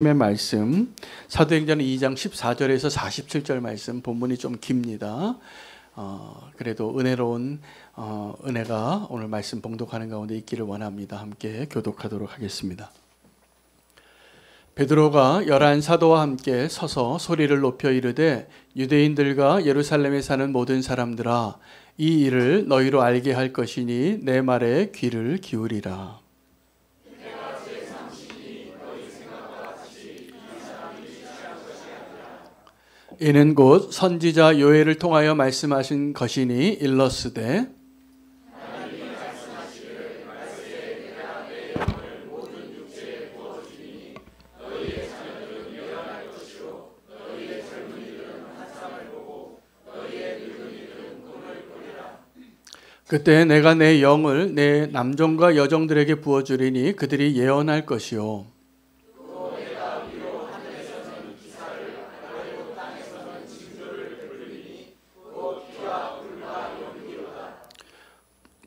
의 말씀 사도행전 2장 14절에서 47절 말씀. 본문이 좀 깁니다. 그래도 은혜로운 은혜가 오늘 말씀 봉독하는 가운데 있기를 원합니다. 함께 교독하도록 하겠습니다. 베드로가 11 사도와 함께 서서 소리를 높여 이르되 유대인들과 예루살렘에 사는 모든 사람들아, 이 일을 너희로 알게 할 것이니 내 말에 귀를 기울이라. 이는 곧 선지자 요엘을 통하여 말씀하신 것이니 일러스되 그때 내가 내 영을 내 남종과 여종들에게 부어주리니 그들이 예언할 것이요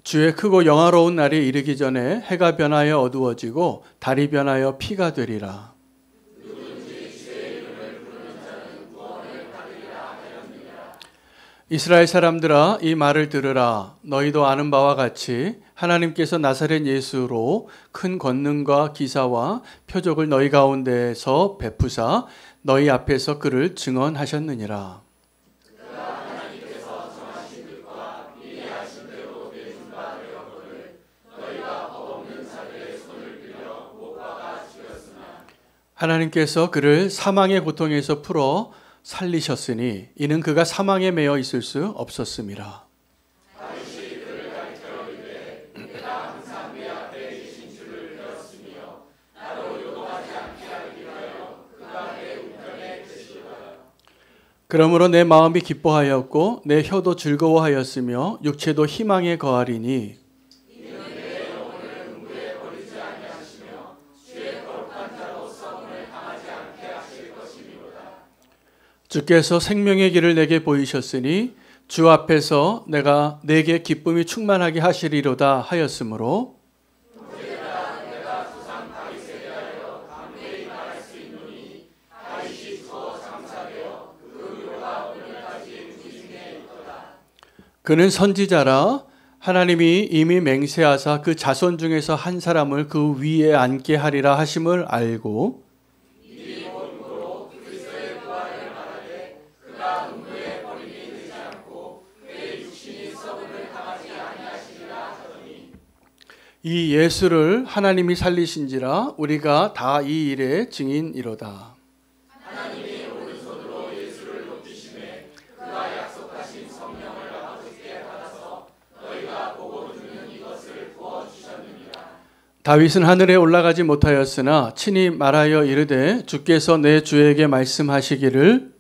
주의 크고 영화로운 날이 이르기 전에 해가 변하여 어두워지고 달이 변하여 피가 되리라. 이스라엘 사람들아, 이 말을 들으라. 너희도 아는 바와 같이 하나님께서 나사렛 예수로 큰 권능과 기사와 표적을 너희 가운데에서 베푸사 너희 앞에서 그를 증언하셨느니라. 하나님께서 그를 사망의 고통에서 풀어 살리셨으니 이는 그가 사망에 매여 있을 수 없었음이라. 그러므로 내 마음이 기뻐하였고 내 혀도 즐거워하였으며 육체도 희망에 거하리니 주께서 생명의 길을 내게 보이셨으니 주 앞에서 내가 내게 기쁨이 충만하게 하시리로다 하였으므로 그는 선지자라 하나님이 이미 맹세하사 그 자손 중에서 한 사람을 그 위에 앉게 하리라 하심을 알고 이 예수를 하나님이 살리신지라 우리가 다 이 일의 증인이로다. 하나님이 오른손으로 예수를 높이심에 그가 약속하신 성령을 아버지께 받아서 너희가 보고 듣는 이것을 부어주셨느니라. 다윗은 하늘에 올라가지 못하였으나 친히 말하여 이르되 주께서 내 주에게 말씀하시기를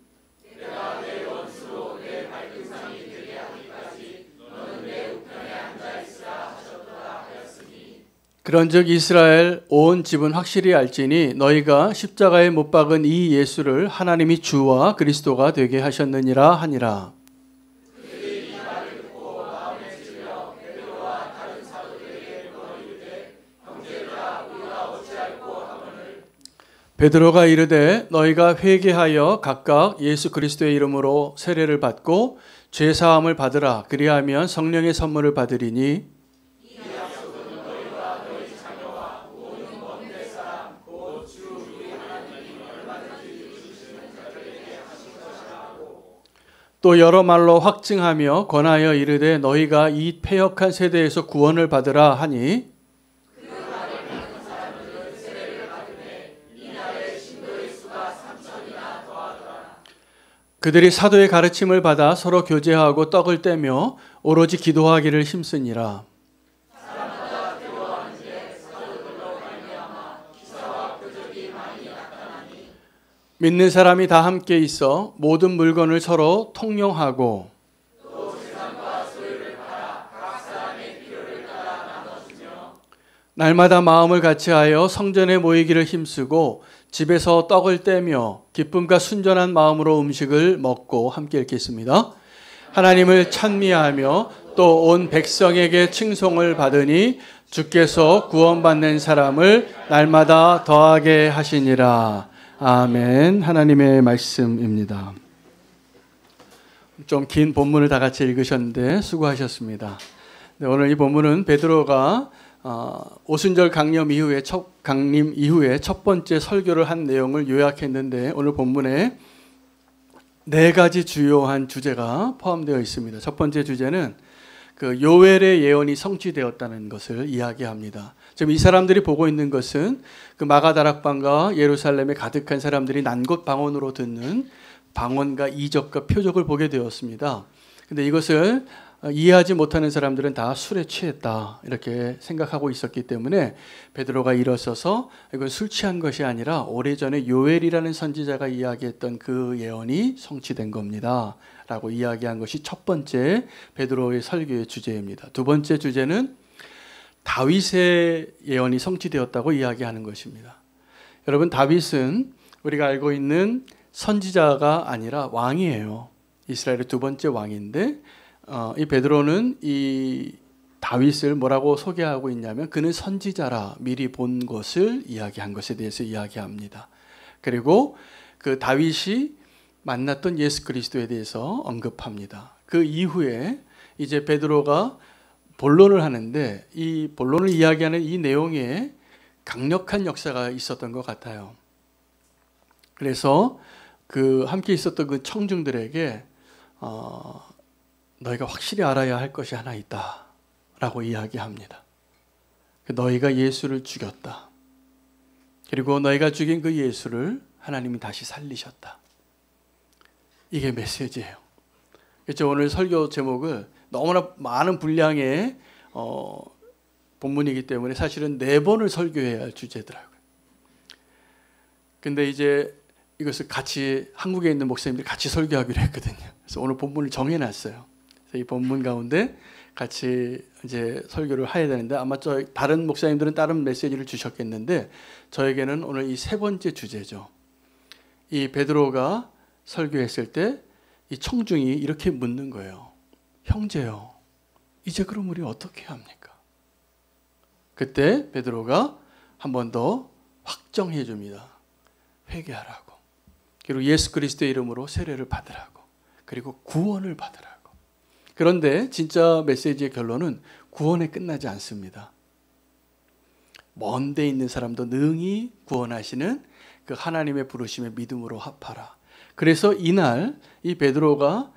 그런즉 이스라엘 온 집은 확실히 알지니 너희가 십자가에 못 박은 이 예수를 하나님이 주와 그리스도가 되게 하셨느니라 하니라. 그들이 이 말을 듣고 마음에 찔려 베드로와 다른 사도들에게 물어 이르되 형제들아 우리가 어찌할꼬 하거늘 베드로가 이르되 너희가 회개하여 각각 예수 그리스도의 이름으로 세례를 받고 죄 사함을 받으라. 그리하면 성령의 선물을 받으리니 또 여러 말로 확증하며 권하여 이르되 너희가 이 패역한 세대에서 구원을 받으라 하니 그들이 사도의 가르침을 받아 서로 교제하고 떡을 떼며 오로지 기도하기를 힘쓰니라. 믿는 사람이 다 함께 있어 모든 물건을 서로 통용하고 또 재산과 소유를 팔아 각 사람의 필요를 따라 나눠주며 날마다 마음을 같이하여 성전에 모이기를 힘쓰고 집에서 떡을 떼며 기쁨과 순전한 마음으로 음식을 먹고 함께 읽겠습니다. 하나님을 찬미하며 또 온 백성에게 칭송을 받으니 주께서 구원받는 사람을 날마다 더하게 하시니라. 아멘. 하나님의 말씀입니다. 좀 긴 본문을 다 같이 읽으셨는데 수고하셨습니다. 네, 오늘 이 본문은 베드로가 오순절 강림 이후에 첫 번째 설교를 한 내용을 요약했는데 오늘 본문에 네 가지 주요한 주제가 포함되어 있습니다. 첫 번째 주제는 그 요엘의 예언이 성취되었다는 것을 이야기합니다. 지금 이 사람들이 보고 있는 것은 그 마가다락방과 예루살렘에 가득한 사람들이 난곳 방언으로 듣는 방언과 이적과 표적을 보게 되었습니다. 근데 이것을 이해하지 못하는 사람들은 다 술에 취했다 이렇게 생각하고 있었기 때문에 베드로가 일어서서 이건 술 취한 것이 아니라 오래전에 요엘이라는 선지자가 이야기했던 그 예언이 성취된 겁니다 라고 이야기한 것이 첫 번째 베드로의 설교의 주제입니다. 두 번째 주제는 다윗의 예언이 성취되었다고 이야기하는 것입니다. 여러분, 다윗은 우리가 알고 있는 선지자가 아니라 왕이에요. 이스라엘의 두 번째 왕인데 이 베드로는 이 다윗을 뭐라고 소개하고 있냐면 그는 선지자라 미리 본 것을 이야기한 것에 대해서 이야기합니다. 그리고 그 다윗이 만났던 예수 그리스도에 대해서 언급합니다. 그 이후에 이제 베드로가 본론을 하는데 이 본론을 이야기하는 이 내용에 강력한 역사가 있었던 것 같아요. 그래서 그 함께 있었던 그 청중들에게 너희가 확실히 알아야 할 것이 하나 있다 라고 이야기합니다. 너희가 예수를 죽였다. 그리고 너희가 죽인 그 예수를 하나님이 다시 살리셨다. 이게 메시지예요. 그렇죠? 오늘 설교 제목을 너무나 많은 분량의 본문이기 때문에 사실은 4번을 설교해야 할 주제더라고요. 근데 이제 이것을 같이 한국에 있는 목사님들이 같이 설교하기로 했거든요. 그래서 오늘 본문을 정해놨어요. 그래서 이 본문 가운데 같이 이제 설교를 해야 되는데 아마 다른 목사님들은 다른 메시지를 주셨겠는데 저에게는 오늘 이 세 번째 주제죠. 이 베드로가 설교했을 때 이 청중이 이렇게 묻는 거예요. 형제요, 이제 그럼 우리 어떻게 합니까? 그때 베드로가 한 번 더 확정해 줍니다. 회개하라고. 그리고 예수 그리스도의 이름으로 세례를 받으라고. 그리고 구원을 받으라고. 그런데 진짜 메시지의 결론은 구원에 끝나지 않습니다. 먼 데 있는 사람도 능히 구원하시는 그 하나님의 부르심에 믿음으로 합하라. 그래서 이날 이 베드로가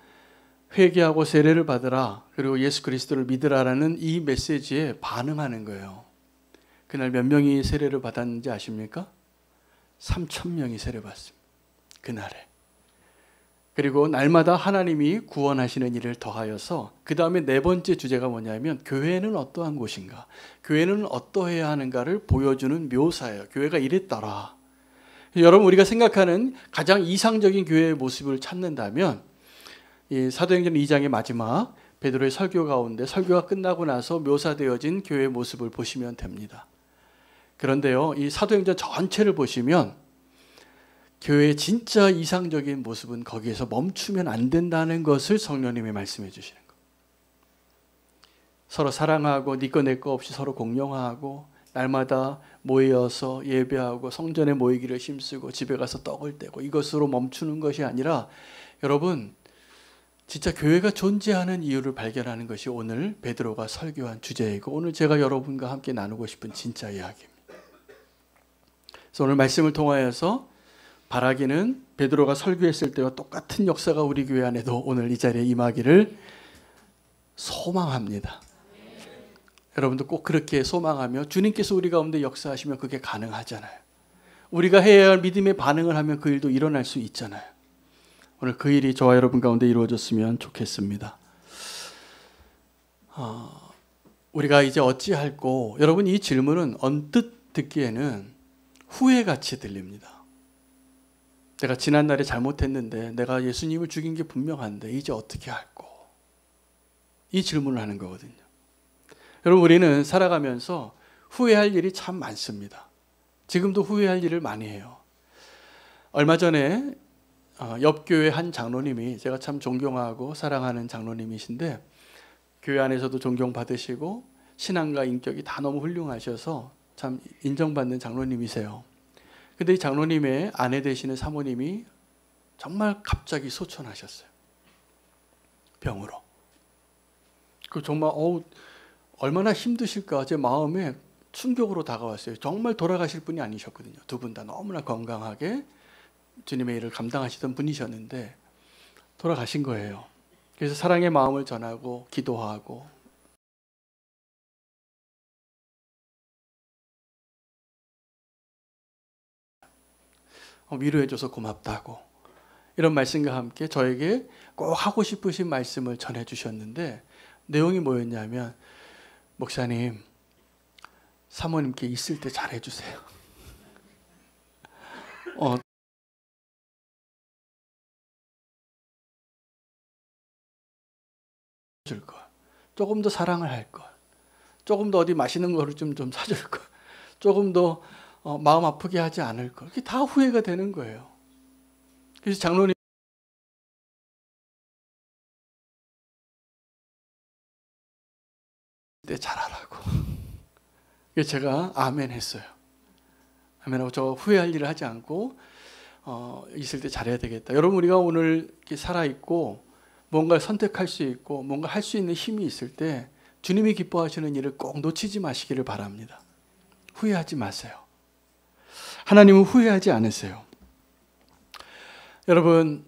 회개하고 세례를 받으라 그리고 예수 그리스도를 믿으라라는 이 메시지에 반응하는 거예요. 그날 몇 명이 세례를 받았는지 아십니까? 3,000명이 세례 받습니다. 그날에. 그리고 날마다 하나님이 구원하시는 일을 더하여서 그 다음에 네 번째 주제가 뭐냐면 교회는 어떠한 곳인가, 교회는 어떠해야 하는가를 보여주는 묘사예요. 교회가 이랬더라. 여러분, 우리가 생각하는 가장 이상적인 교회의 모습을 찾는다면 이 사도행전 2장의 마지막 베드로의 설교 가운데 설교가 끝나고 나서 묘사되어진 교회의 모습을 보시면 됩니다. 그런데요, 이 사도행전 전체를 보시면 교회의 진짜 이상적인 모습은 거기에서 멈추면 안 된다는 것을 성령님이 말씀해 주시는 거예요. 서로 사랑하고 네 거 내 거 없이 서로 공경하고 날마다 모여서 예배하고 성전에 모이기를 힘쓰고 집에 가서 떡을 떼고 이것으로 멈추는 것이 아니라 여러분, 진짜 교회가 존재하는 이유를 발견하는 것이 오늘 베드로가 설교한 주제이고 오늘 제가 여러분과 함께 나누고 싶은 진짜 이야기입니다. 그래서 오늘 말씀을 통하여서 바라기는 베드로가 설교했을 때와 똑같은 역사가 우리 교회 안에도 오늘 이 자리에 임하기를 소망합니다. 여러분도 꼭 그렇게 소망하며 주님께서 우리 가운데 역사하시면 그게 가능하잖아요. 우리가 해야 할 믿음의 반응을 하면 그 일도 일어날 수 있잖아요. 오늘 그 일이 저와 여러분 가운데 이루어졌으면 좋겠습니다. 우리가 이제 어찌할꼬? 여러분, 이 질문은 언뜻 듣기에는 후회같이 들립니다. 내가 지난날에 잘못했는데 내가 예수님을 죽인 게 분명한데 이제 어떻게 할꼬? 이 질문을 하는 거거든요. 여러분, 우리는 살아가면서 후회할 일이 참 많습니다. 지금도 후회할 일을 많이 해요. 얼마 전에 옆 교회 한 장로님이, 제가 참 존경하고 사랑하는 장로님이신데 교회 안에서도 존경받으시고 신앙과 인격이 다 너무 훌륭하셔서 참 인정받는 장로님이세요. 근데 이 장로님의 아내 되시는 사모님이 정말 갑자기 소천하셨어요. 병으로. 그 정말 얼마나 힘드실까 제 마음에 충격으로 다가왔어요. 정말 돌아가실 분이 아니셨거든요. 두 분 다 너무나 건강하게 주님의 일을 감당하시던 분이셨는데 돌아가신 거예요. 그래서 사랑의 마음을 전하고 기도하고 위로해줘서 고맙다고 이런 말씀과 함께 저에게 꼭 하고 싶으신 말씀을 전해주셨는데 내용이 뭐였냐면 목사님 사모님께 있을 때 잘해주세요. 줄 걸. 조금 더 사랑을 할 걸. 조금 더 어디 맛있는 거를 좀 사줄 걸. 조금 더 마음 아프게 하지 않을 걸. 그게 다 후회가 되는 거예요. 그래서 장로님 때 잘하라고. 그래서 제가 아멘 했어요. 아멘하고 저 후회할 일을 하지 않고 있을 때 잘해야 되겠다. 여러분 우리가 오늘 이렇게 살아있고 뭔가를 선택할 수 있고 뭔가 할 수 있는 힘이 있을 때 주님이 기뻐하시는 일을 꼭 놓치지 마시기를 바랍니다. 후회하지 마세요. 하나님은 후회하지 않으세요. 여러분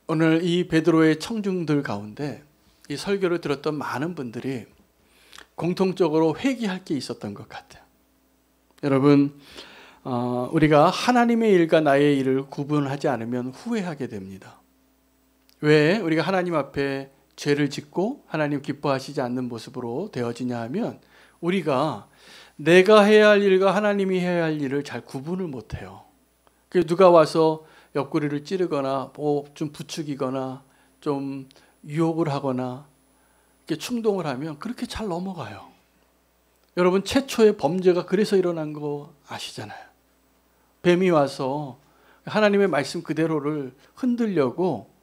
오늘 이 베드로의 청중들 가운데 이 설교를 들었던 많은 분들이 공통적으로 회개할 게 있었던 것 같아요. 여러분 우리가 하나님의 일과 나의 일을 구분하지 않으면 후회하게 됩니다. 왜 우리가 하나님 앞에 죄를 짓고 하나님 기뻐하시지 않는 모습으로 되어지냐 하면 우리가 내가 해야 할 일과 하나님이 해야 할 일을 잘 구분을 못해요. 그래서 누가 와서 옆구리를 찌르거나 좀 부추기거나 좀 유혹을 하거나 이렇게 충동을 하면 그렇게 잘 넘어가요. 여러분 최초의 범죄가 그래서 일어난 거 아시잖아요. 뱀이 와서 하나님의 말씀 그대로를 흔들려고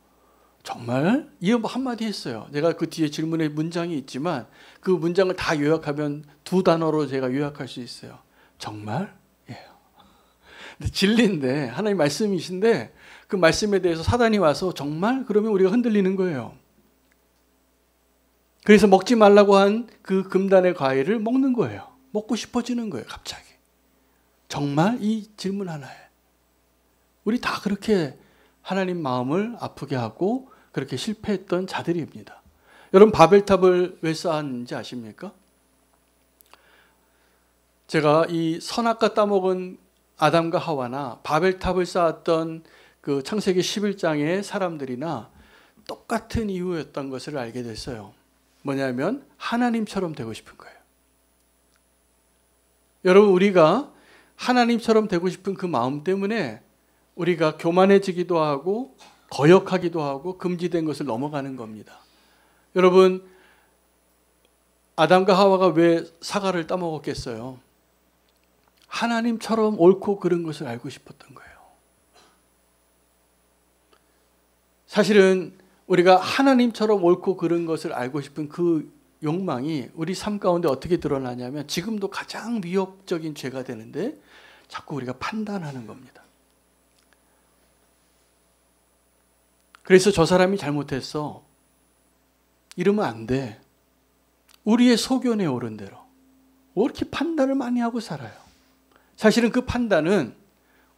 정말 이 한마디 했어요. 제가 그 뒤에 질문에 문장이 있지만 그 문장을 다 요약하면 2단어로 제가 요약할 수 있어요. 정말? 예. 진리인데 하나님 말씀이신데 그 말씀에 대해서 사단이 와서 정말? 그러면 우리가 흔들리는 거예요. 그래서 먹지 말라고 한 그 금단의 과일을 먹는 거예요. 먹고 싶어지는 거예요. 갑자기. 정말? 이 질문 하나에. 우리 다 그렇게 하나님 마음을 아프게 하고 그렇게 실패했던 자들입니다. 여러분 바벨탑을 왜 쌓았는지 아십니까? 제가 이 선악과 따먹은 아담과 하와나 바벨탑을 쌓았던 그 창세기 11장의 사람들이나 똑같은 이유였던 것을 알게 됐어요. 뭐냐면 하나님처럼 되고 싶은 거예요. 여러분 우리가 하나님처럼 되고 싶은 그 마음 때문에 우리가 교만해지기도 하고 거역하기도 하고 금지된 것을 넘어가는 겁니다. 여러분 아담과 하와가 왜 사과를 따먹었겠어요? 하나님처럼 옳고 그른 것을 알고 싶었던 거예요. 사실은 우리가 하나님처럼 옳고 그른 것을 알고 싶은 그 욕망이 우리 삶 가운데 어떻게 드러나냐면 지금도 가장 위협적인 죄가 되는데 자꾸 우리가 판단하는 겁니다. 그래서 저 사람이 잘못했어. 이러면 안 돼. 우리의 소견에 오른 대로. 왜 이렇게 판단을 많이 하고 살아요? 사실은 그 판단은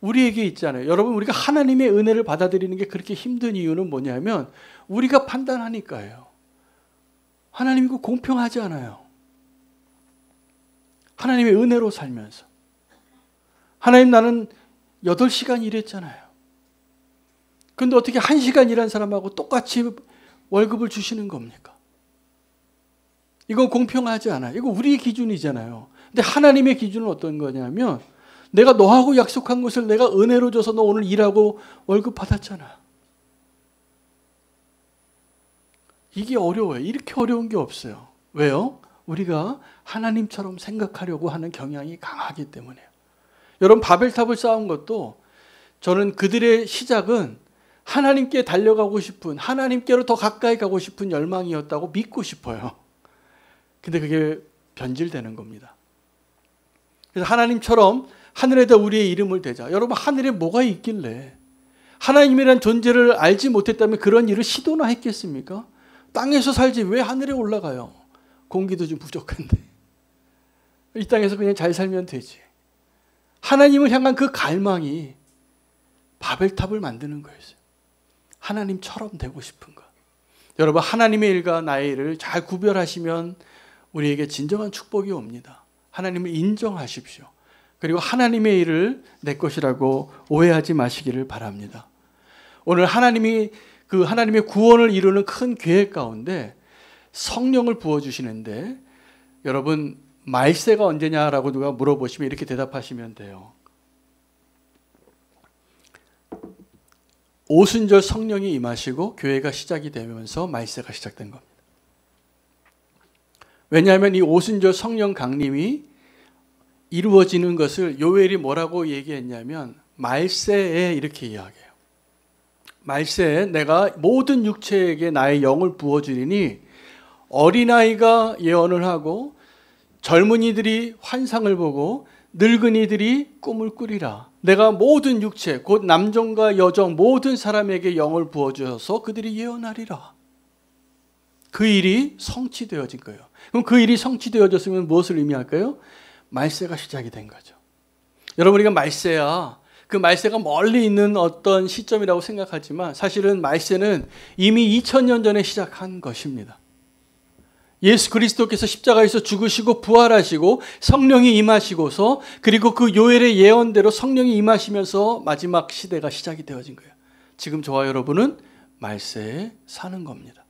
우리에게 있잖아요. 여러분 우리가 하나님의 은혜를 받아들이는 게 그렇게 힘든 이유는 뭐냐면 우리가 판단하니까요. 하나님이 공평하지 않아요. 하나님의 은혜로 살면서. 하나님 나는 8시간 일했잖아요. 근데 어떻게 1시간 일한 사람하고 똑같이 월급을 주시는 겁니까? 이건 공평하지 않아요. 이거 우리의 기준이잖아요. 근데 하나님의 기준은 어떤 거냐면 내가 너하고 약속한 것을 내가 은혜로 줘서 너 오늘 일하고 월급 받았잖아. 이게 어려워요. 이렇게 어려운 게 없어요. 왜요? 우리가 하나님처럼 생각하려고 하는 경향이 강하기 때문에요. 여러분 바벨탑을 쌓은 것도 저는 그들의 시작은 하나님께 달려가고 싶은 하나님께로 더 가까이 가고 싶은 열망이었다고 믿고 싶어요. 근데 그게 변질되는 겁니다. 그래서 하나님처럼 하늘에다 우리의 이름을 대자. 여러분, 하늘에 뭐가 있길래 하나님이란 존재를 알지 못했다면 그런 일을 시도나 했겠습니까? 땅에서 살지 왜 하늘에 올라가요? 공기도 좀 부족한데. 이 땅에서 그냥 잘 살면 되지. 하나님을 향한 그 갈망이 바벨탑을 만드는 거였어요. 하나님처럼 되고 싶은 것. 여러분, 하나님의 일과 나의 일을 잘 구별하시면 우리에게 진정한 축복이 옵니다. 하나님을 인정하십시오. 그리고 하나님의 일을 내 것이라고 오해하지 마시기를 바랍니다. 오늘 하나님의 구원을 이루는 큰 계획 가운데 성령을 부어주시는데, 여러분, 말세가 언제냐라고 누가 물어보시면 이렇게 대답하시면 돼요. 오순절 성령이 임하시고 교회가 시작이 되면서 말세가 시작된 겁니다. 왜냐하면 이 오순절 성령 강림이 이루어지는 것을 요엘이 뭐라고 얘기했냐면 말세에 이렇게 이야기해요. 말세에 내가 모든 육체에게 나의 영을 부어주리니 어린아이가 예언을 하고 젊은이들이 환상을 보고 늙은이들이 꿈을 꾸리라. 내가 모든 육체 곧 남종과 여종 모든 사람에게 영을 부어주어서 그들이 예언하리라. 그 일이 성취되어진 거예요. 그럼 그 일이 성취되어졌으면 무엇을 의미할까요? 말세가 시작이 된 거죠. 여러분, 우리가 말세야, 그 말세가 멀리 있는 어떤 시점이라고 생각하지만 사실은 말세는 이미 2000년 전에 시작한 것입니다. 예수 그리스도께서 십자가에서 죽으시고 부활하시고 성령이 임하시고서, 그리고 그 요엘의 예언대로 성령이 임하시면서 마지막 시대가 시작이 되어진 거예요. 지금 저와 여러분은 말세에 사는 겁니다.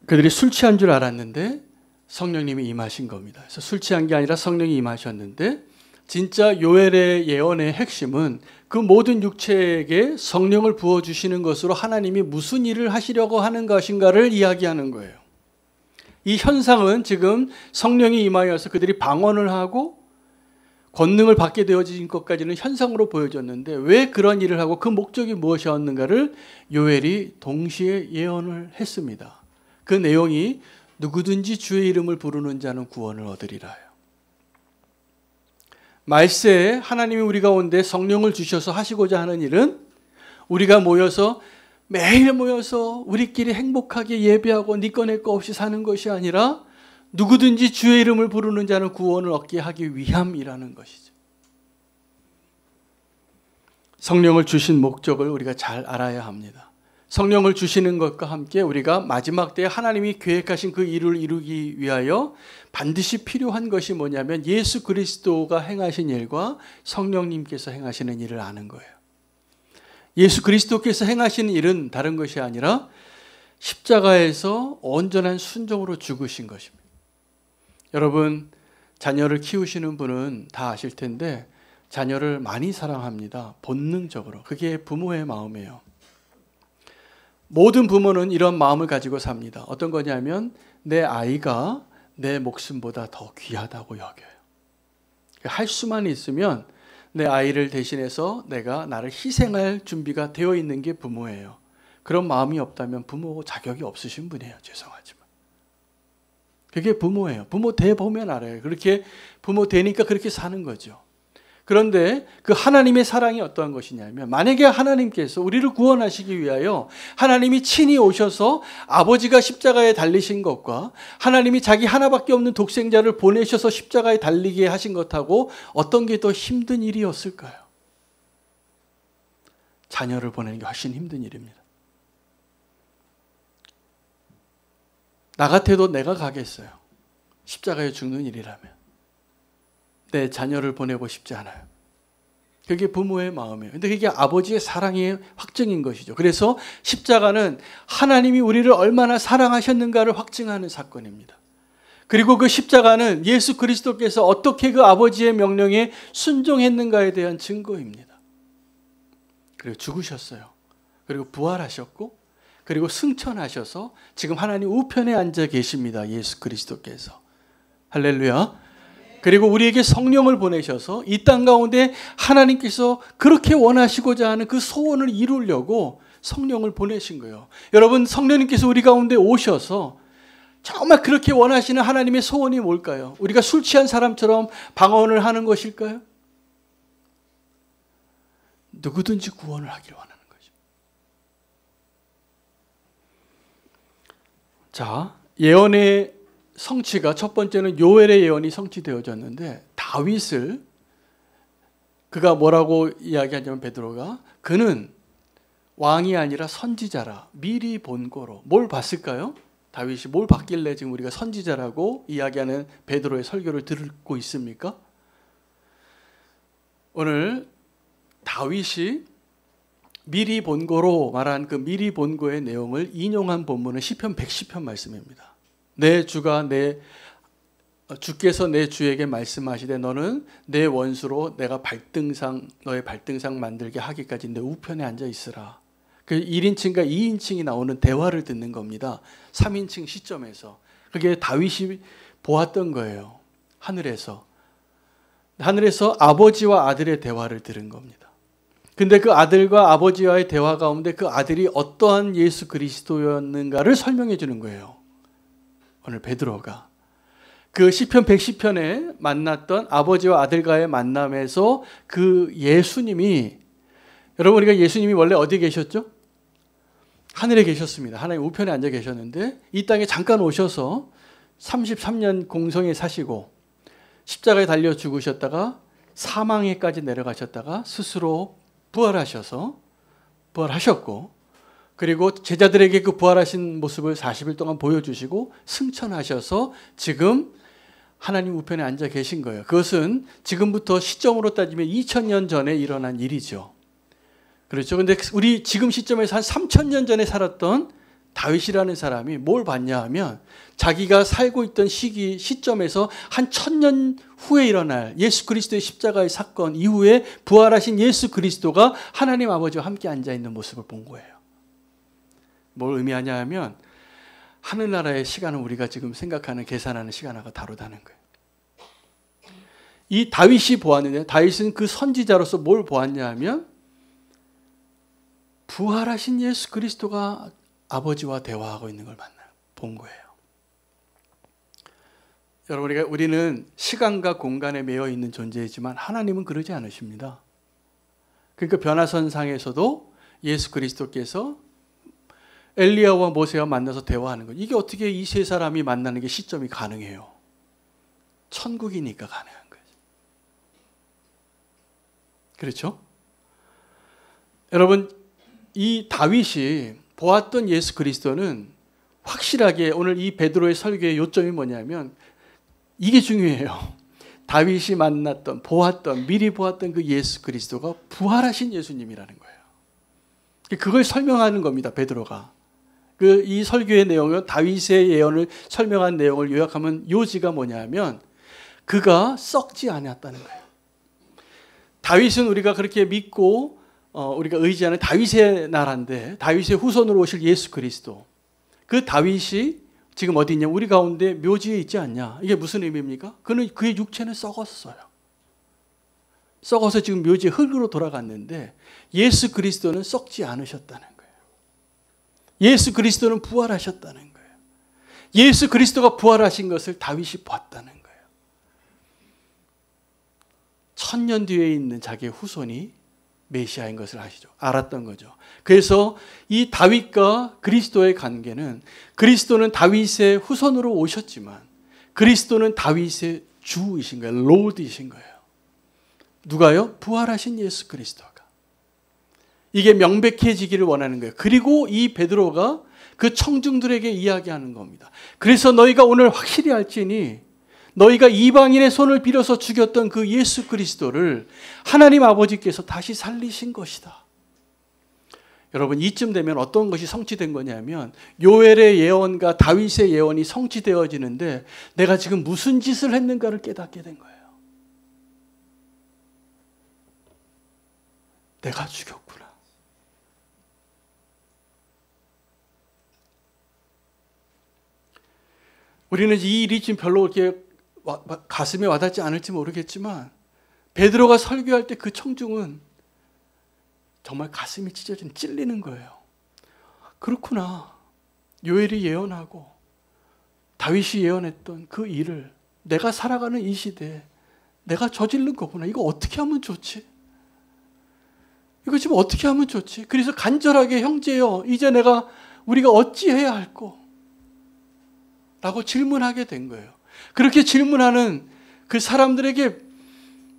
그들이 술 취한 줄 알았는데 성령님이 임하신 겁니다. 그래서 술 취한 게 아니라 성령이 임하셨는데, 진짜 요엘의 예언의 핵심은 그 모든 육체에게 성령을 부어주시는 것으로 하나님이 무슨 일을 하시려고 하는 것인가를 이야기하는 거예요. 이 현상은 지금 성령이 임하여서 그들이 방언을 하고 권능을 받게 되어진 것까지는 현상으로 보여졌는데, 왜 그런 일을 하고 그 목적이 무엇이었는가를 요엘이 동시에 예언을 했습니다. 그 내용이 누구든지 주의 이름을 부르는 자는 구원을 얻으리라요. 말세에 하나님이 우리 가운데 성령을 주셔서 하시고자 하는 일은 우리가 모여서 매일 모여서 우리끼리 행복하게 예배하고 네 거 내 거 없이 사는 것이 아니라 누구든지 주의 이름을 부르는 자는 구원을 얻게 하기 위함이라는 것이죠. 성령을 주신 목적을 우리가 잘 알아야 합니다. 성령을 주시는 것과 함께 우리가 마지막 때에 하나님이 계획하신 그 일을 이루기 위하여 반드시 필요한 것이 뭐냐면 예수 그리스도가 행하신 일과 성령님께서 행하시는 일을 아는 거예요. 예수 그리스도께서 행하시는 일은 다른 것이 아니라 십자가에서 온전한 순종으로 죽으신 것입니다. 여러분, 자녀를 키우시는 분은 다 아실 텐데 자녀를 많이 사랑합니다. 본능적으로. 그게 부모의 마음이에요. 모든 부모는 이런 마음을 가지고 삽니다. 어떤 거냐면 내 아이가 내 목숨보다 더 귀하다고 여겨요. 할 수만 있으면 내 아이를 대신해서 내가 나를 희생할 준비가 되어 있는 게 부모예요. 그런 마음이 없다면 부모 자격이 없으신 분이에요. 죄송하지만. 그게 부모예요. 부모 돼 보면 알아요. 그렇게 부모 되니까 그렇게 사는 거죠. 그런데 그 하나님의 사랑이 어떠한 것이냐면, 만약에 하나님께서 우리를 구원하시기 위하여 하나님이 친히 오셔서 아버지가 십자가에 달리신 것과 하나님이 자기 하나밖에 없는 독생자를 보내셔서 십자가에 달리게 하신 것하고 어떤 게 더 힘든 일이었을까요? 자녀를 보내는 게 훨씬 힘든 일입니다. 나 같아도 내가 가겠어요. 십자가에 죽는 일이라면. 내 자녀를 보내고 싶지 않아요. 그게 부모의 마음이에요. 근데 그게 아버지의 사랑의 확증인 것이죠. 그래서 십자가는 하나님이 우리를 얼마나 사랑하셨는가를 확증하는 사건입니다. 그리고 그 십자가는 예수 그리스도께서 어떻게 그 아버지의 명령에 순종했는가에 대한 증거입니다. 그리고 죽으셨어요. 그리고 부활하셨고, 그리고 승천하셔서 지금 하나님 우편에 앉아 계십니다. 예수 그리스도께서. 할렐루야. 그리고 우리에게 성령을 보내셔서 이 땅 가운데 하나님께서 그렇게 원하시고자 하는 그 소원을 이루려고 성령을 보내신 거예요. 여러분, 성령님께서 우리 가운데 오셔서 정말 그렇게 원하시는 하나님의 소원이 뭘까요? 우리가 술 취한 사람처럼 방언을 하는 것일까요? 누구든지 구원을 하기를 원하는 거죠. 자, 예언의 성취가 첫 번째는 요엘의 예언이 성취되어졌는데 다윗을 그가 뭐라고 이야기하냐면 베드로가 그는 왕이 아니라 선지자라 미리 본 거로 뭘 봤을까요? 다윗이 뭘 봤길래 지금 우리가 선지자라고 이야기하는 베드로의 설교를 듣고 있습니까? 오늘 다윗이 미리 본 거로 말한 그 미리 본 거의 내용을 인용한 본문은 시편 110편 말씀입니다. 내 주가 주께서 내 주에게 말씀하시되 너는 내 원수로 내가 너의 발등상 만들게 하기까지 내 우편에 앉아 있으라. 그 1인칭과 2인칭이 나오는 대화를 듣는 겁니다. 3인칭 시점에서. 그게 다윗이 보았던 거예요. 하늘에서 아버지와 아들의 대화를 들은 겁니다. 근데 그 아들과 아버지와의 대화 가운데 그 아들이 어떠한 예수 그리스도였는가를 설명해 주는 거예요. 오늘 베드로가 그 시편 110편에 만났던 아버지와 아들과의 만남에서 그 예수님이, 여러분 우리가 예수님이 원래 어디에 계셨죠? 하늘에 계셨습니다. 하나님 우편에 앉아 계셨는데 이 땅에 잠깐 오셔서 33년 공성에 사시고 십자가에 달려 죽으셨다가 사망에까지 내려가셨다가 스스로 부활하셨고 그리고 제자들에게 그 부활하신 모습을 40일 동안 보여주시고 승천하셔서 지금 하나님 우편에 앉아 계신 거예요. 그것은 지금부터 시점으로 따지면 2000년 전에 일어난 일이죠. 그렇죠. 근데 우리 지금 시점에서 한 3000년 전에 살았던 다윗이라는 사람이 뭘 봤냐 하면 자기가 살고 있던 시점에서 한 1000년 후에 일어날 예수 그리스도의 십자가의 사건 이후에 부활하신 예수 그리스도가 하나님 아버지와 함께 앉아있는 모습을 본 거예요. 뭘 의미하냐 하면 하늘나라의 시간은 우리가 지금 생각하는 계산하는 시간하고 다르다는 거예요. 이 다윗이 보았는데 다윗은 그 선지자로서 뭘 보았냐 하면 부활하신 예수 그리스도가 아버지와 대화하고 있는 걸 본 거예요. 여러분, 우리는 시간과 공간에 매여 있는 존재이지만 하나님은 그러지 않으십니다. 그러니까 변화선상에서도 예수 그리스도께서 엘리야와 모세와 만나서 대화하는 거예요. 이게 어떻게 이 세 사람이 만나는 게 시점이 가능해요? 천국이니까 가능한 거죠. 그렇죠? 여러분, 이 다윗이 보았던 예수 그리스도는 확실하게 오늘 이 베드로의 설교의 요점이 뭐냐면 이게 중요해요. 다윗이 보았던 미리 보았던 그 예수 그리스도가 부활하신 예수님이라는 거예요. 그걸 설명하는 겁니다. 베드로가. 이 설교의 내용은 다윗의 예언을 설명한 내용을 요약하면 요지가 뭐냐면 그가 썩지 않았다는 거예요. 다윗은 우리가 그렇게 믿고 우리가 의지하는 다윗의 나라인데 다윗의 후손으로 오실 예수 그리스도, 그 다윗이 지금 어디 있냐? 우리 가운데 묘지에 있지 않냐? 이게 무슨 의미입니까? 그의 육체는 썩었어요. 썩어서 지금 묘지에 흙으로 돌아갔는데 예수 그리스도는 썩지 않으셨다는 거예요. 예수 그리스도는 부활하셨다는 거예요. 예수 그리스도가 부활하신 것을 다윗이 봤다는 거예요. 1000년 뒤에 있는 자기의 후손이 메시아인 것을 알았던 거죠. 그래서 이 다윗과 그리스도의 관계는 그리스도는 다윗의 후손으로 오셨지만 그리스도는 다윗의 주이신 거예요. 로드이신 거예요. 누가요? 부활하신 예수 그리스도가. 이게 명백해지기를 원하는 거예요. 그리고 이 베드로가 그 청중들에게 이야기하는 겁니다. 그래서 너희가 오늘 확실히 알지니 너희가 이방인의 손을 빌어서 죽였던 그 예수 그리스도를 하나님 아버지께서 다시 살리신 것이다. 여러분, 이쯤 되면 어떤 것이 성취된 거냐면 요엘의 예언과 다윗의 예언이 성취되어지는데 내가 지금 무슨 짓을 했는가를 깨닫게 된 거예요. 내가 죽였구나. 우리는 이 일이 지금 별로 이렇게 가슴에 와닿지 않을지 모르겠지만 베드로가 설교할 때 그 청중은 정말 가슴이 찔리는 거예요. 그렇구나. 요엘이 예언하고 다윗이 예언했던 그 일을 내가 살아가는 이 시대에 내가 저지른 거구나. 이거 어떻게 하면 좋지? 이거 지금 어떻게 하면 좋지? 그래서 간절하게 형제여, 이제 우리가 어찌해야 할꼬? 라고 질문하게 된 거예요. 그렇게 질문하는 그 사람들에게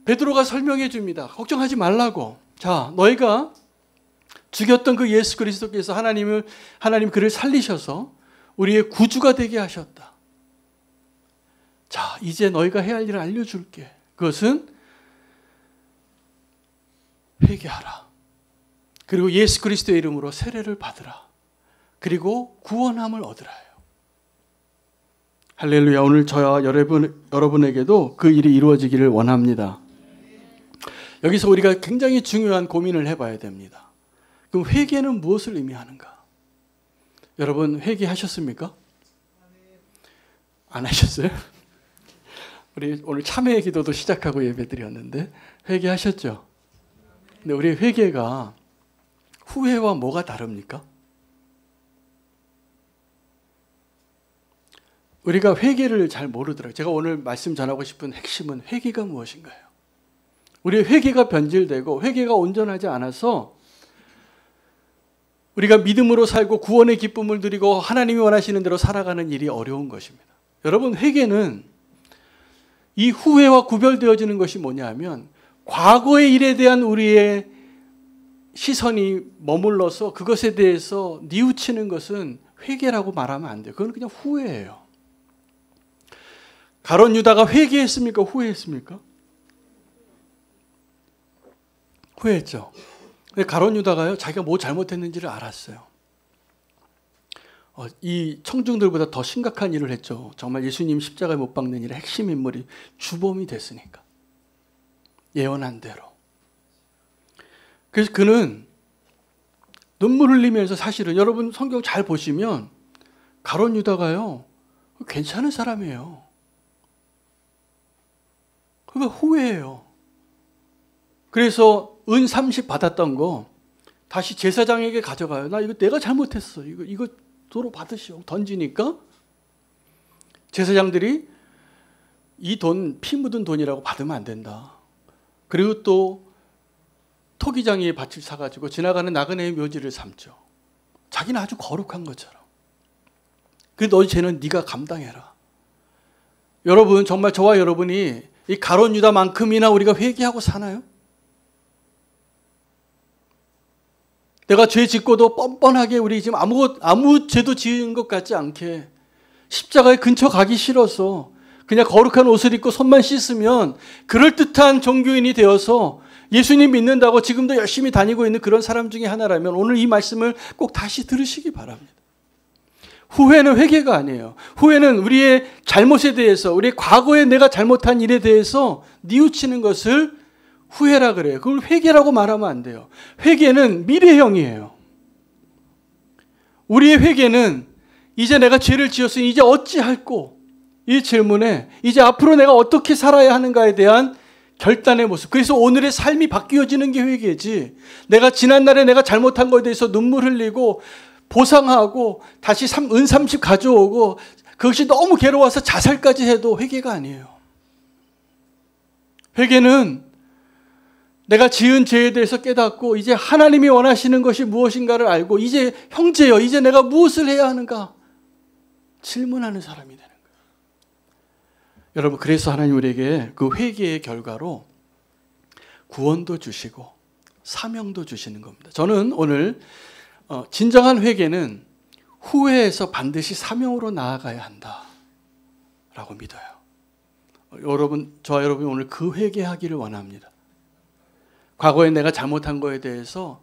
베드로가 설명해 줍니다. 걱정하지 말라고. 자, 너희가 죽였던 그 예수 그리스도께서 하나님 그를 살리셔서 우리의 구주가 되게 하셨다. 자, 이제 너희가 해야 할 일을 알려줄게. 그것은 회개하라. 그리고 예수 그리스도의 이름으로 세례를 받으라. 그리고 구원함을 얻으라요. 할렐루야. 오늘 저와 여러분에게도 그 일이 이루어지기를 원합니다. 여기서 우리가 굉장히 중요한 고민을 해봐야 됩니다. 그럼 회개는 무엇을 의미하는가? 여러분 회개하셨습니까? 안 하셨어요? 우리 오늘 참회의 기도도 시작하고 예배드렸는데 회개하셨죠? 근데 우리 회개가 후회와 뭐가 다릅니까? 우리가 회개를 잘 모르더라고요. 제가 오늘 말씀 전하고 싶은 핵심은 회개가 무엇인가요? 우리의 회개가 변질되고 회개가 온전하지 않아서 우리가 믿음으로 살고 구원의 기쁨을 누리고 하나님이 원하시는 대로 살아가는 일이 어려운 것입니다. 여러분 회개는 이 후회와 구별되어지는 것이 뭐냐 하면 과거의 일에 대한 우리의 시선이 머물러서 그것에 대해서 뉘우치는 것은 회개라고 말하면 안 돼요. 그건 그냥 후회예요. 가룟 유다가 회개했습니까? 후회했습니까? 후회했죠. 근데 가룟 유다가요, 자기가 뭐 잘못했는지를 알았어요. 이 청중들보다 더 심각한 일을 했죠. 정말 예수님 십자가에 못 박는 일의 핵심 인물이 주범이 됐으니까. 예언한 대로. 그래서 그는 눈물 흘리면서 사실은 여러분 성경 잘 보시면 가룟 유다가요, 괜찮은 사람이에요. 그거 후회해요. 그래서 은 30 받았던 거 다시 제사장에게 가져가요. 나 이거 내가 잘못했어. 이거 도로 받으시오. 던지니까 제사장들이 이 돈 피 묻은 돈이라고 받으면 안 된다. 그리고 또 토기장이의 밭을 사가지고 지나가는 나그네의 묘지를 삼죠. 자기는 아주 거룩한 것처럼. 그 너희 죄는 네가 감당해라. 여러분 정말 저와 여러분이 이 가룟 유다만큼이나 우리가 회개하고 사나요? 내가 죄 짓고도 뻔뻔하게 우리 지금 아무 죄도 지은 것 같지 않게 십자가의 근처 가기 싫어서 그냥 거룩한 옷을 입고 손만 씻으면 그럴듯한 종교인이 되어서 예수님 믿는다고 지금도 열심히 다니고 있는 그런 사람 중에 하나라면 오늘 이 말씀을 꼭 다시 들으시기 바랍니다. 후회는 회개가 아니에요. 후회는 우리의 잘못에 대해서, 우리의 과거에 내가 잘못한 일에 대해서 뉘우치는 것을 후회라 그래요. 그걸 회개라고 말하면 안 돼요. 회개는 미래형이에요. 우리의 회개는 이제 내가 죄를 지었으니 이제 어찌할꼬? 이 질문에 이제 앞으로 내가 어떻게 살아야 하는가에 대한 결단의 모습. 그래서 오늘의 삶이 바뀌어지는 게 회개지. 내가 지난날에 내가 잘못한 것에 대해서 눈물 흘리고 보상하고 다시 은 30 가져오고 그것이 너무 괴로워서 자살까지 해도 회개가 아니에요. 회개는 내가 지은 죄에 대해서 깨닫고 이제 하나님이 원하시는 것이 무엇인가를 알고 이제 형제여, 이제 내가 무엇을 해야 하는가 질문하는 사람이 되는 거예요. 여러분 그래서 하나님 우리에게 그 회개의 결과로 구원도 주시고 사명도 주시는 겁니다. 저는 오늘 진정한 회개는 후회해서 반드시 사명으로 나아가야 한다라고 믿어요. 저와 여러분이 오늘 그 회개하기를 원합니다. 과거에 내가 잘못한 거에 대해서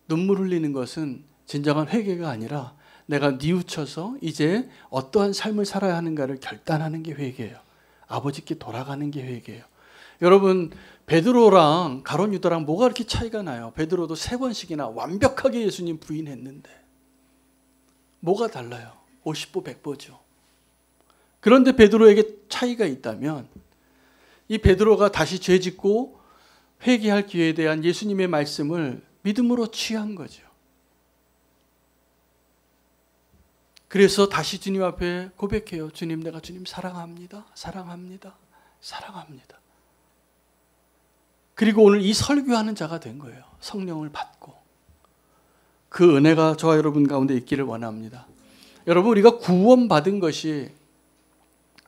눈물 흘리는 것은 진정한 회개가 아니라 내가 뉘우쳐서 이제 어떠한 삶을 살아야 하는가를 결단하는 게 회개예요. 아버지께 돌아가는 게 회개예요. 여러분 베드로랑 가룟 유다랑 뭐가 그렇게 차이가 나요? 베드로도 3번씩이나 완벽하게 예수님 부인했는데 뭐가 달라요? 50보 100보죠. 그런데 베드로에게 차이가 있다면 이 베드로가 다시 죄짓고 회개할 기회에 대한 예수님의 말씀을 믿음으로 취한 거죠. 그래서 다시 주님 앞에 고백해요. 주님, 내가 주님 사랑합니다. 사랑합니다. 사랑합니다. 그리고 오늘 이 설교하는 자가 된 거예요. 성령을 받고. 그 은혜가 저와 여러분 가운데 있기를 원합니다. 여러분, 우리가 구원받은 것이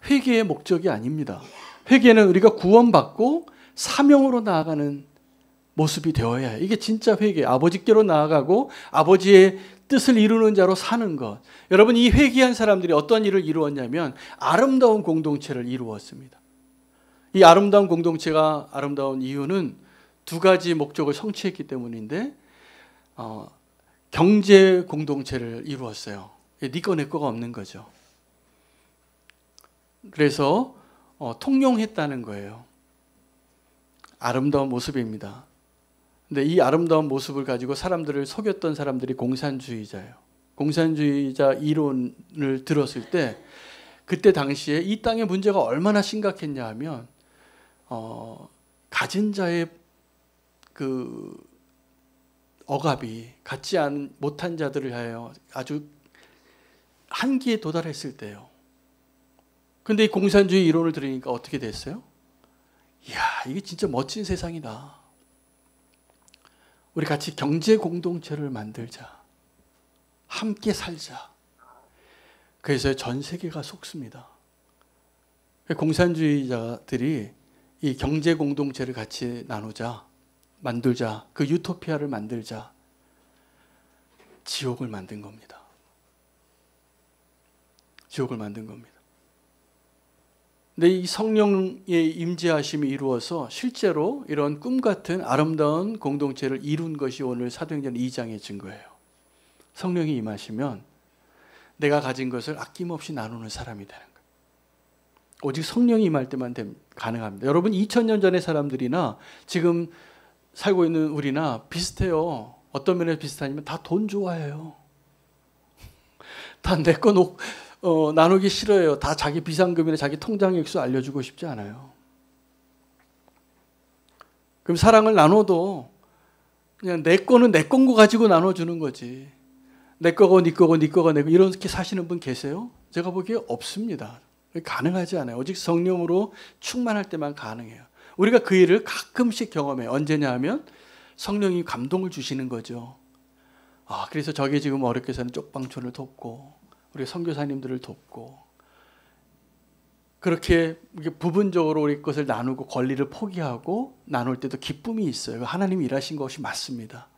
회개의 목적이 아닙니다. 회개는 우리가 구원받고 사명으로 나아가는 모습이 되어야 해요. 이게 진짜 회개. 아버지께로 나아가고 아버지의 뜻을 이루는 자로 사는 것. 여러분, 이 회개한 사람들이 어떤 일을 이루었냐면 아름다운 공동체를 이루었습니다. 이 아름다운 공동체가 아름다운 이유는 두 가지 목적을 성취했기 때문인데 경제 공동체를 이루었어요. 네 거 내 거가 없는 거죠. 그래서 통용했다는 거예요. 아름다운 모습입니다. 근데 이 아름다운 모습을 가지고 사람들을 속였던 사람들이 공산주의자예요. 공산주의자 이론을 들었을 때 그때 당시에 이 땅의 문제가 얼마나 심각했냐 하면 가진 자의 그 억압이 갖지 못한 자들을 하여 아주 한계에 도달했을 때요. 근데 이 공산주의 이론을 들으니까 어떻게 됐어요? 이야, 이게 진짜 멋진 세상이다. 우리 같이 경제 공동체를 만들자. 함께 살자. 그래서 전 세계가 속습니다. 공산주의자들이 이 경제 공동체를 같이 나누자, 만들자, 그 유토피아를 만들자. 지옥을 만든 겁니다. 지옥을 만든 겁니다. 근데 이 성령의 임재하심이 이루어서 실제로 이런 꿈 같은 아름다운 공동체를 이룬 것이 오늘 사도행전 2장의 증거예요. 성령이 임하시면 내가 가진 것을 아낌없이 나누는 사람이 되는 거예요. 오직 성령이 임할 때만 가능합니다. 여러분, 2000년 전의 사람들이나 지금 살고 있는 우리나 비슷해요. 어떤 면에서 비슷하냐면 다 돈 좋아해요. 다 내 거 나누기 싫어해요. 다 자기 비상금이나 자기 통장 액수 알려주고 싶지 않아요. 그럼 사랑을 나눠도 그냥 내 거는 내 건 거 가지고 나눠주는 거지. 내 거고 네 거고 네 거가 내 거 이렇게 사시는 분 계세요? 제가 보기에 없습니다. 가능하지 않아요. 오직 성령으로 충만할 때만 가능해요. 우리가 그 일을 가끔씩 경험해요. 언제냐 하면 성령이 감동을 주시는 거죠. 그래서 저기 지금 어렵게 사는 쪽방촌을 돕고 우리 선교사님들을 돕고 그렇게 부분적으로 우리 것을 나누고 권리를 포기하고 나눌 때도 기쁨이 있어요. 하나님이 일하신 것이 맞습니다.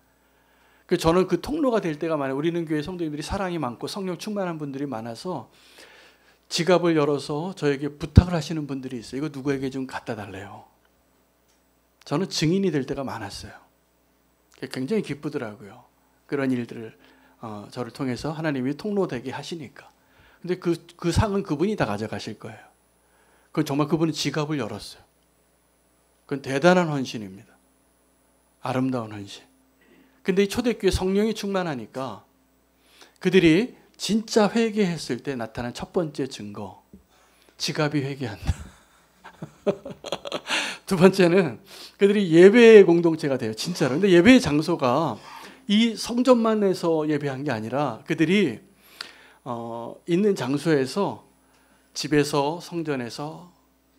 저는 그 통로가 될 때가 많아요. 우리는 교회 성도님들이 사랑이 많고 성령 충만한 분들이 많아서 지갑을 열어서 저에게 부탁을 하시는 분들이 있어요. 이거 누구에게 좀 갖다 달래요. 저는 증인이 될 때가 많았어요. 굉장히 기쁘더라고요. 그런 일들을 저를 통해서 하나님이 통로되게 하시니까. 근데 그 상은 그분이 다 가져가실 거예요. 그건 정말 그분은 지갑을 열었어요. 그건 대단한 헌신입니다. 아름다운 헌신. 근데 이 초대교회 성령이 충만하니까 그들이 진짜 회개했을 때 나타난 첫 번째 증거, 지갑이 회개한다. 두 번째는 그들이 예배의 공동체가 돼요. 진짜로. 근데 예배의 장소가 이 성전만에서 예배한 게 아니라 그들이 있는 장소에서 집에서 성전에서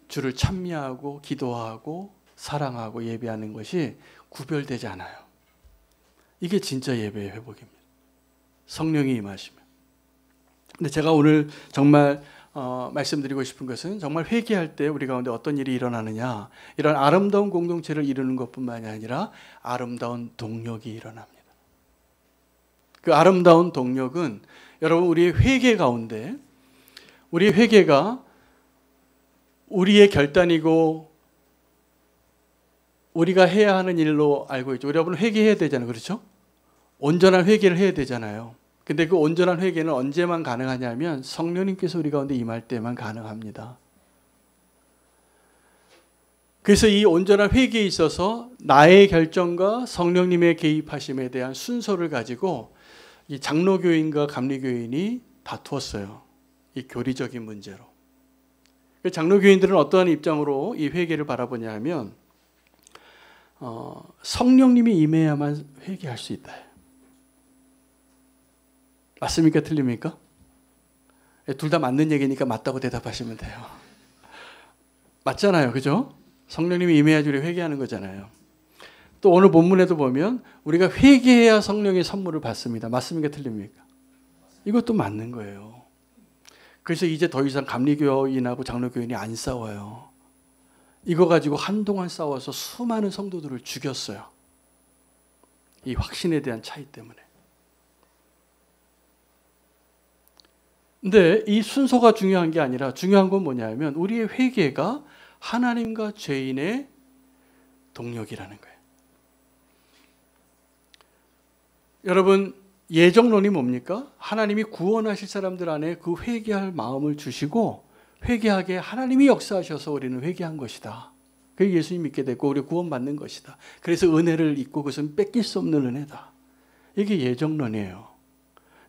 주를 찬미하고 기도하고 사랑하고 예배하는 것이 구별되지 않아요. 이게 진짜 예배의 회복입니다. 성령이 임하시면. 근데 제가 오늘 정말 말씀드리고 싶은 것은 정말 회개할 때 우리 가운데 어떤 일이 일어나느냐, 이런 아름다운 공동체를 이루는 것뿐만이 아니라 아름다운 동력이 일어납니다. 그 아름다운 동력은 여러분 우리의 회개 가운데 우리의 회개가 우리의 결단이고 우리가 해야 하는 일로 알고 있죠. 여러분 회개해야 되잖아요. 그렇죠? 온전한 회개를 해야 되잖아요. 근데 그 온전한 회개는 언제만 가능하냐면 성령님께서 우리 가운데 임할 때만 가능합니다. 그래서 이 온전한 회개에 있어서 나의 결정과 성령님의 개입하심에 대한 순서를 가지고 이 장로교인과 감리교인이 다투었어요. 이 교리적인 문제로. 장로교인들은 어떠한 입장으로 이 회개를 바라보냐 하면 성령님이 임해야만 회개할 수 있다. 맞습니까? 틀립니까? 둘 다 맞는 얘기니까 맞다고 대답하시면 돼요. 맞잖아요. 그죠? 성령님이 임해야 우리 회개하는 거잖아요. 또 오늘 본문에도 보면 우리가 회개해야 성령의 선물을 받습니다. 맞습니까? 틀립니까? 이것도 맞는 거예요. 그래서 이제 더 이상 감리교인하고 장로교인이 안 싸워요. 이거 가지고 한동안 싸워서 수많은 성도들을 죽였어요. 이 확신에 대한 차이 때문에. 근데 이 순서가 중요한 게 아니라 중요한 건 뭐냐면 우리의 회개가 하나님과 죄인의 동력이라는 거예요. 여러분, 예정론이 뭡니까? 하나님이 구원하실 사람들 안에 그 회개할 마음을 주시고 회개하게 하나님이 역사하셔서 우리는 회개한 것이다. 그래서 예수님 믿게 됐고 우리 구원받는 것이다. 그래서 은혜를 입고 그것은 뺏길 수 없는 은혜다. 이게 예정론이에요.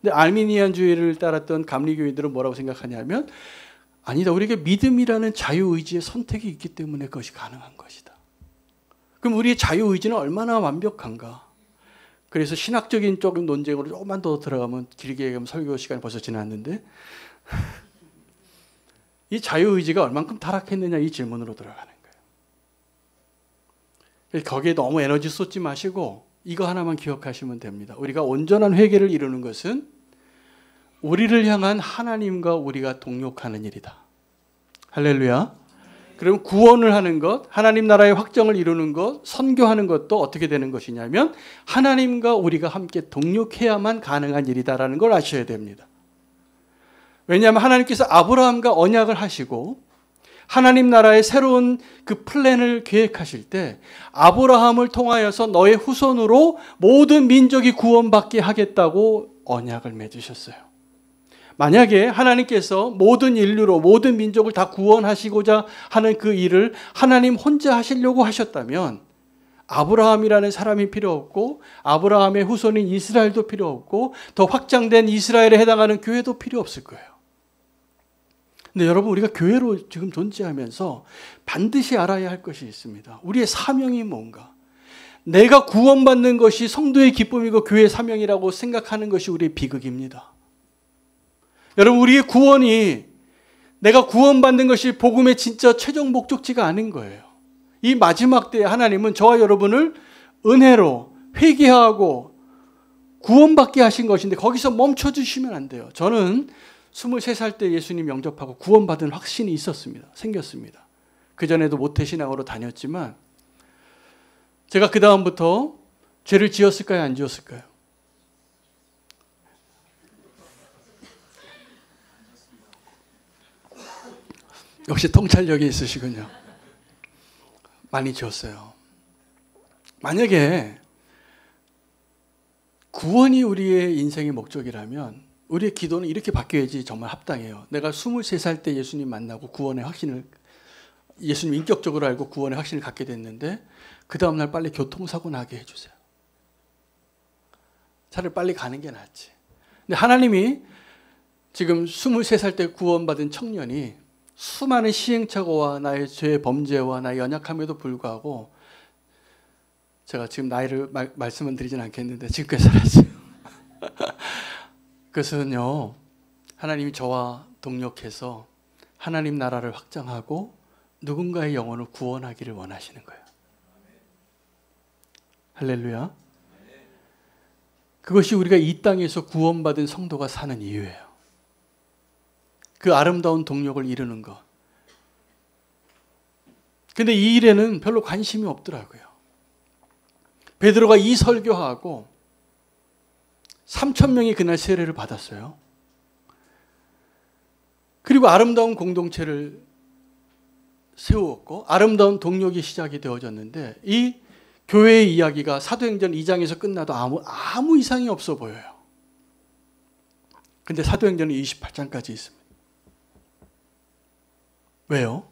근데 알미니안주의를 따랐던 감리교인들은 뭐라고 생각하냐면 아니다. 우리에게 믿음이라는 자유의지의 선택이 있기 때문에 그것이 가능한 것이다. 그럼 우리의 자유의지는 얼마나 완벽한가? 그래서 신학적인 쪽 논쟁으로 조금만 더 들어가면 길게 얘기하면 설교 시간이 벌써 지났는데 이 자유의지가 얼만큼 타락했느냐 이 질문으로 들어가는 거예요. 거기에 너무 에너지 쏟지 마시고 이거 하나만 기억하시면 됩니다. 우리가 온전한 회개를 이루는 것은 우리를 향한 하나님과 우리가 동역하는 일이다. 할렐루야. 그럼 구원을 하는 것, 하나님 나라의 확정을 이루는 것, 선교하는 것도 어떻게 되는 것이냐면 하나님과 우리가 함께 동역해야만 가능한 일이다라는 걸 아셔야 됩니다. 왜냐하면 하나님께서 아브라함과 언약을 하시고 하나님 나라의 새로운 그 플랜을 계획하실 때 아브라함을 통하여서 너의 후손으로 모든 민족이 구원받게 하겠다고 언약을 맺으셨어요. 만약에 하나님께서 모든 인류로 모든 민족을 다 구원하시고자 하는 그 일을 하나님 혼자 하시려고 하셨다면 아브라함이라는 사람이 필요 없고 아브라함의 후손인 이스라엘도 필요 없고 더 확장된 이스라엘에 해당하는 교회도 필요 없을 거예요. 근데 여러분 우리가 교회로 지금 존재하면서 반드시 알아야 할 것이 있습니다. 우리의 사명이 뭔가? 내가 구원받는 것이 성도의 기쁨이고 교회의 사명이라고 생각하는 것이 우리의 비극입니다. 여러분 우리의 구원이 내가 구원받는 것이 복음의 진짜 최종 목적지가 아닌 거예요. 이 마지막 때에 하나님은 저와 여러분을 은혜로 회개하고 구원받게 하신 것인데 거기서 멈춰주시면 안 돼요. 저는 23살 때 예수님 영접하고 구원받은 확신이 있었습니다. 생겼습니다. 그전에도 모태신앙으로 다녔지만 제가 그 다음부터 죄를 지었을까요? 안 지었을까요? 역시 통찰력이 있으시군요. 많이 지었어요. 만약에 구원이 우리의 인생의 목적이라면 우리의 기도는 이렇게 바뀌어야지 정말 합당해요. 내가 23살 때 예수님 만나고 구원의 확신을 예수님 인격적으로 알고 구원의 확신을 갖게 됐는데 그 다음날 빨리 교통사고 나게 해주세요. 차라리 빨리 가는 게 낫지. 근데 하나님이 지금 23살 때 구원받은 청년이 수많은 시행착오와 나의 죄의 범죄와 나의 연약함에도 불구하고 제가 지금 나이를 말씀은 드리진 않겠는데 지금까지 살았어요. 그것은요 하나님이 저와 동력해서 하나님 나라를 확장하고 누군가의 영혼을 구원하기를 원하시는 거예요. 할렐루야. 그것이 우리가 이 땅에서 구원받은 성도가 사는 이유예요. 그 아름다운 동력을 이루는 것. 근데 이 일에는 별로 관심이 없더라고요. 베드로가 이 설교하고 3,000명이 그날 세례를 받았어요. 그리고 아름다운 공동체를 세웠고 아름다운 동력이 시작이 되어졌는데 이 교회의 이야기가 사도행전 2장에서 끝나도 아무 이상이 없어 보여요. 근데 사도행전은 28장까지 있습니다. 왜요?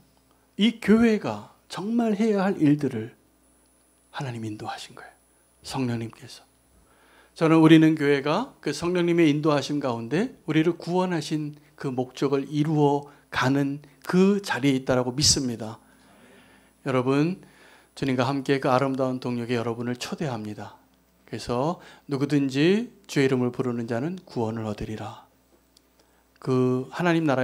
이 교회가 정말 해야 할 일들을 하나님 인도하신 거예요. 성령님께서. 저는 우리는 교회가 그 성령님의 인도하심 가운데 우리를 구원하신 그 목적을 이루어 가는 그 자리에 있다라고 믿습니다. 여러분, 주님과 함께 그 아름다운 동력에 여러분을 초대합니다. 그래서 누구든지 주의 이름을 부르는 자는 구원을 얻으리라. 그 하나님 나라